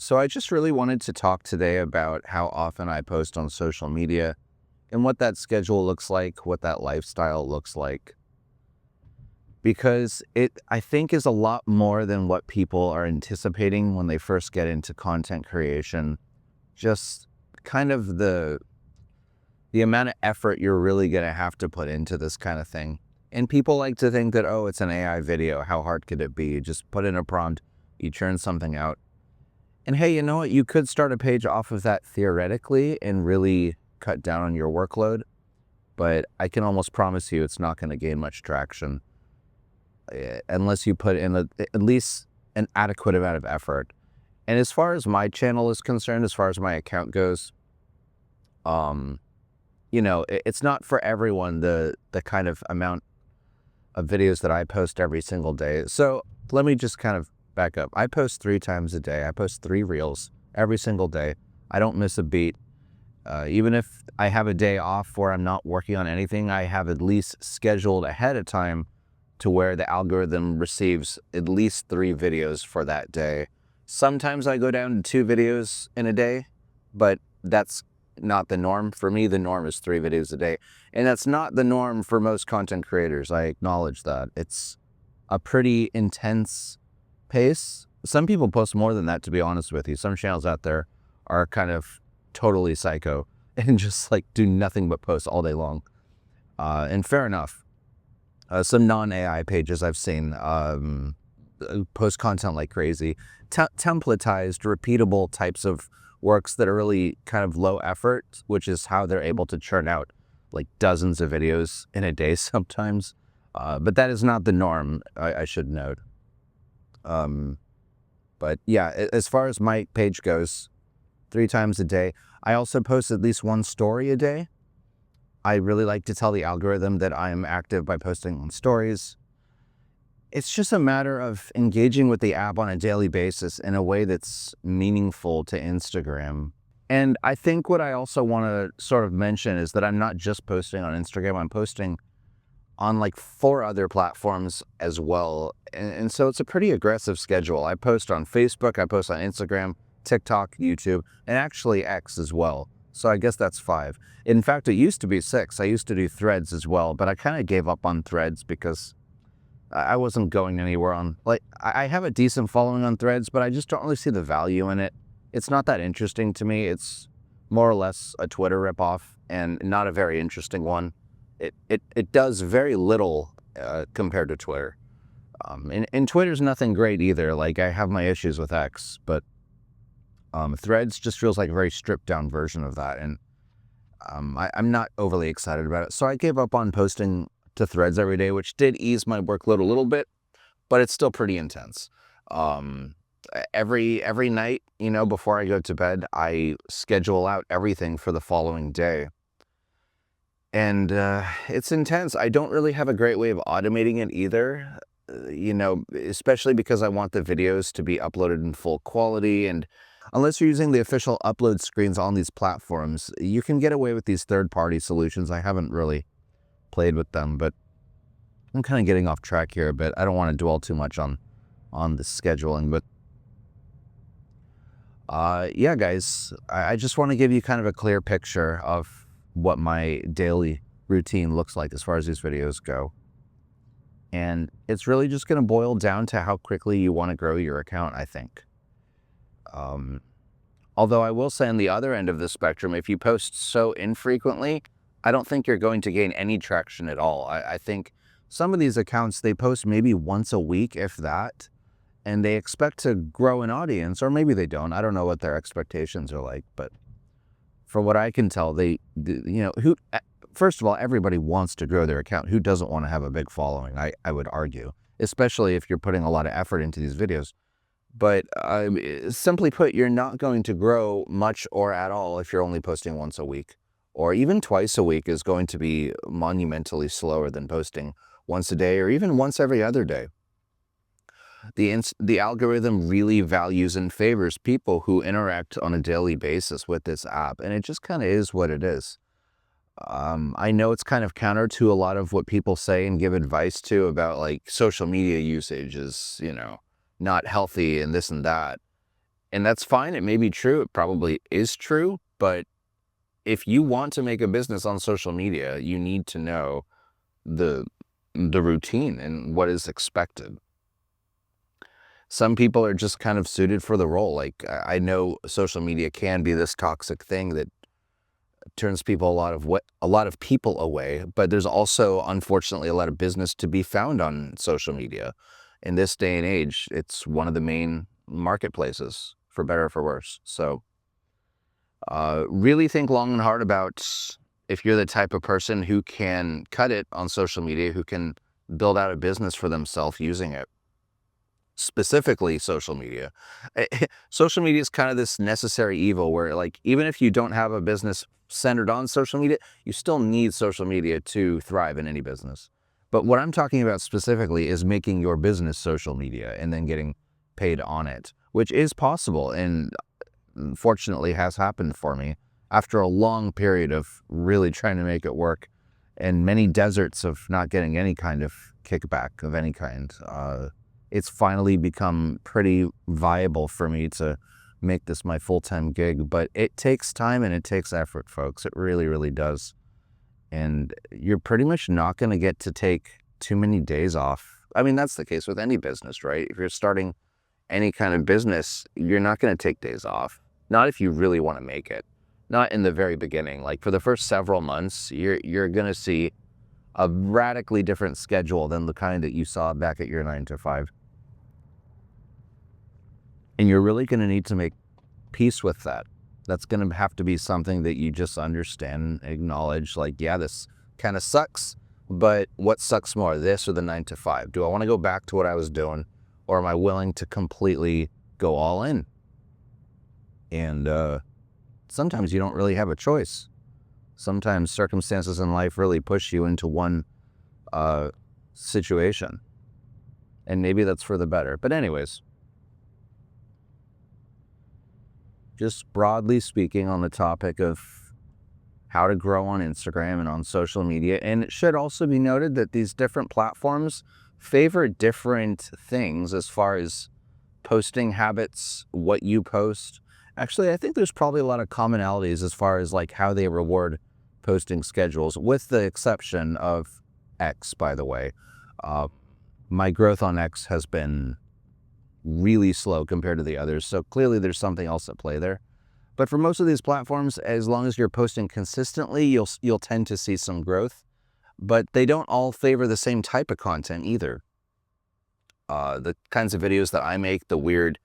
So I just really wanted to talk today about how often I post on social media and what that schedule looks like, what that lifestyle looks like. Because it, I think, is a lot more than what people are anticipating when they first get into content creation. Just kind of the amount of effort you're really going to have to put into this kind of thing. And people like to think that, oh, it's an AI video. How hard could it be? You just put in a prompt, you churn something out. And hey, you know what? You could start a page off of that theoretically and really cut down on your workload, but I can almost promise you it's not going to gain much traction unless you put in at least an adequate amount of effort. And as far as my channel is concerned, as far as my account goes, um, it's not for everyone the kind of amount of videos that I post every single day. So let me just kind of back up. I post 3 times a day. I post 3 reels every single day. I don't miss a beat. Even if I have a day off where I'm not working on anything, I have at least scheduled ahead of time to where the algorithm receives at least 3 videos for that day. Sometimes I go down to 2 videos in a day, but that's not the norm. For me, the norm is 3 videos a day. And that's not the norm for most content creators. I acknowledge that. It's a pretty intense pace. Some people post more than that, to be honest with you. Some channels out there are kind of totally psycho and just like do nothing but post all day long. And fair enough. Some non-AI pages I've seen post content like crazy. Templatized, repeatable types of works that are really kind of low effort, which is how they're able to churn out like dozens of videos in a day sometimes. But that is not the norm, I should note. But yeah, as far as my page goes, 3 times a day. I also post at least 1 story a day. I really like to tell the algorithm that I'm active by posting on stories. It's just a matter of engaging with the app on a daily basis in a way that's meaningful to Instagram. And I think what I also want to sort of mention is that I'm not just posting on Instagram, I'm posting on like 4 other platforms as well. And so it's a pretty aggressive schedule. I post on Facebook, I post on Instagram, TikTok, YouTube, and actually X as well. So I guess that's 5. In fact, it used to be 6. I used to do Threads as well, but I kind of gave up on Threads because I wasn't going anywhere on, like, I have a decent following on Threads, but I just don't really see the value in it. It's not that interesting to me. It's more or less a Twitter ripoff and not a very interesting one. It does very little compared to Twitter. And Twitter's nothing great either. Like, I have my issues with X, but Threads just feels like a very stripped down version of that. And I'm not overly excited about it. So I gave up on posting to Threads every day, which did ease my workload a little bit, but it's still pretty intense. Every night, before I go to bed, I schedule out everything for the following day. And it's intense. I don't really have a great way of automating it either, especially because I want the videos to be uploaded in full quality. And unless you're using the official upload screens on these platforms, you can get away with these third-party solutions. I haven't really played with them, but I'm kind of getting off track here a bit. I don't want to dwell too much on the scheduling, but yeah, guys, I just want to give you kind of a clear picture of what my daily routine looks like as far as these videos go. And it's really just going to boil down to how quickly you want to grow your account, I think. Although I will say on the other end of the spectrum, if you post so infrequently, I don't think you're going to gain any traction at all. I think some of these accounts, they post maybe once a week, if that, and they expect to grow an audience, or maybe they don't. I don't know what their expectations are like, but from what I can tell, first of all, everybody wants to grow their account. Who doesn't want to have a big following? I would argue, especially if you're putting a lot of effort into these videos. But simply put, you're not going to grow much or at all if you're only posting once a week. Or even twice a week is going to be monumentally slower than posting once a day or even once every other day. The algorithm really values and favors people who interact on a daily basis with this app, and it just kind of is what it is. I know it's kind of counter to a lot of what people say and give advice to about like social media usage is, not healthy and this and that. And that's fine. It may be true. It probably is true. But if you want to make a business on social media, you need to know the routine and what is expected. Some people are just kind of suited for the role. Like, I know social media can be this toxic thing that turns people a lot of people away, but there's also, unfortunately, a lot of business to be found on social media. In this day and age, it's one of the main marketplaces, for better or for worse. So really think long and hard about if you're the type of person who can cut it on social media, who can build out a business for themselves using it. Specifically social media. Social media is kind of this necessary evil where, like, even if you don't have a business centered on social media, you still need social media to thrive in any business. But what I'm talking about specifically is making your business social media and then getting paid on it, which is possible and fortunately has happened for me after a long period of really trying to make it work and many deserts of not getting any kind of kickback of any kind. It's finally become pretty viable for me to make this my full-time gig, but it takes time and it takes effort, folks. It really, really does. And you're pretty much not going to get to take too many days off. I mean, that's the case with any business, right? If you're starting any kind of business, you're not going to take days off. Not if you really want to make it. Not in the very beginning. Like, for the first several months, you're going to see a radically different schedule than the kind that you saw back at your 9 to 5. And you're really going to need to make peace with that. That's going to have to be something that you just understand and acknowledge. Like, yeah, this kind of sucks, but what sucks more, this or the 9 to 5? Do I want to go back to what I was doing, or am I willing to completely go all in? And sometimes you don't really have a choice. Sometimes circumstances in life really push you into one situation. And maybe that's for the better. But anyways, just broadly speaking on the topic of how to grow on Instagram and on social media. And it should also be noted that these different platforms favor different things as far as posting habits, what you post. Actually, I think there's probably a lot of commonalities as far as like how they reward posting schedules, with the exception of X, by the way. My growth on X has been really slow compared to the others, so clearly there's something else at play there. But for most of these platforms, as long as you're posting consistently, you'll tend to see some growth. But they don't all favor the same type of content either. The kinds of videos that I make, the weird,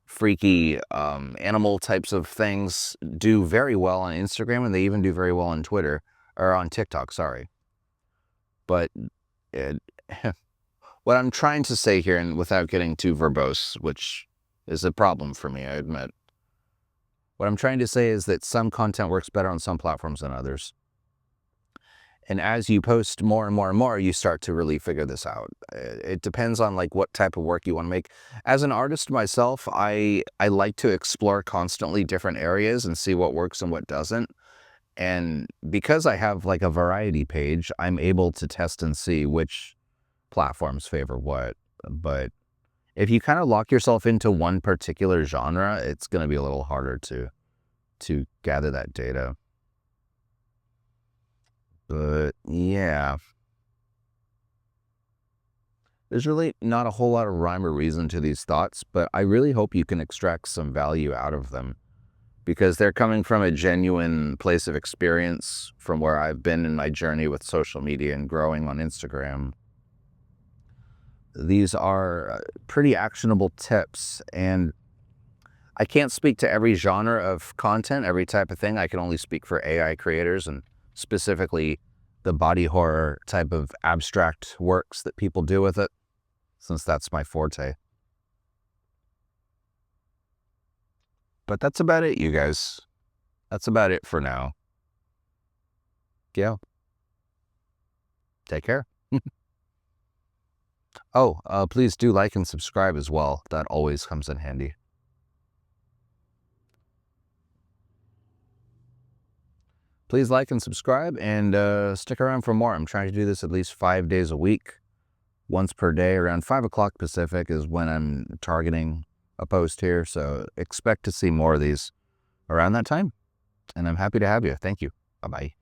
freaky animal types of things, do very well on Instagram, and they even do very well on Twitter, or on TikTok, sorry. But what I'm trying to say here, and without getting too verbose, which is a problem for me, I admit, what I'm trying to say is that some content works better on some platforms than others. And as you post more and more and more, you start to really figure this out. It depends on like what type of work you want to make. As an artist myself, I like to explore constantly different areas and see what works and what doesn't. And because I have like a variety page, I'm able to test and see which platforms favor what. But if you kind of lock yourself into one particular genre, it's going to be a little harder to gather that data. But yeah, there's really not a whole lot of rhyme or reason to these thoughts, but I really hope you can extract some value out of them, because they're coming from a genuine place of experience from where I've been in my journey with social media and growing on Instagram. These are pretty actionable tips, and I can't speak to every genre of content, every type of thing. I can only speak for AI creators, and specifically the body horror type of abstract works that people do with it, since that's my forte. But that's about it, you guys. That's about it for now. Yeah. Take care. Oh, please do like and subscribe as well. That always comes in handy. Please like and subscribe, and stick around for more. I'm trying to do this at least 5 days a week, once per day, around 5 o'clock Pacific is when I'm targeting a post here. So expect to see more of these around that time. And I'm happy to have you. Thank you. Bye-bye.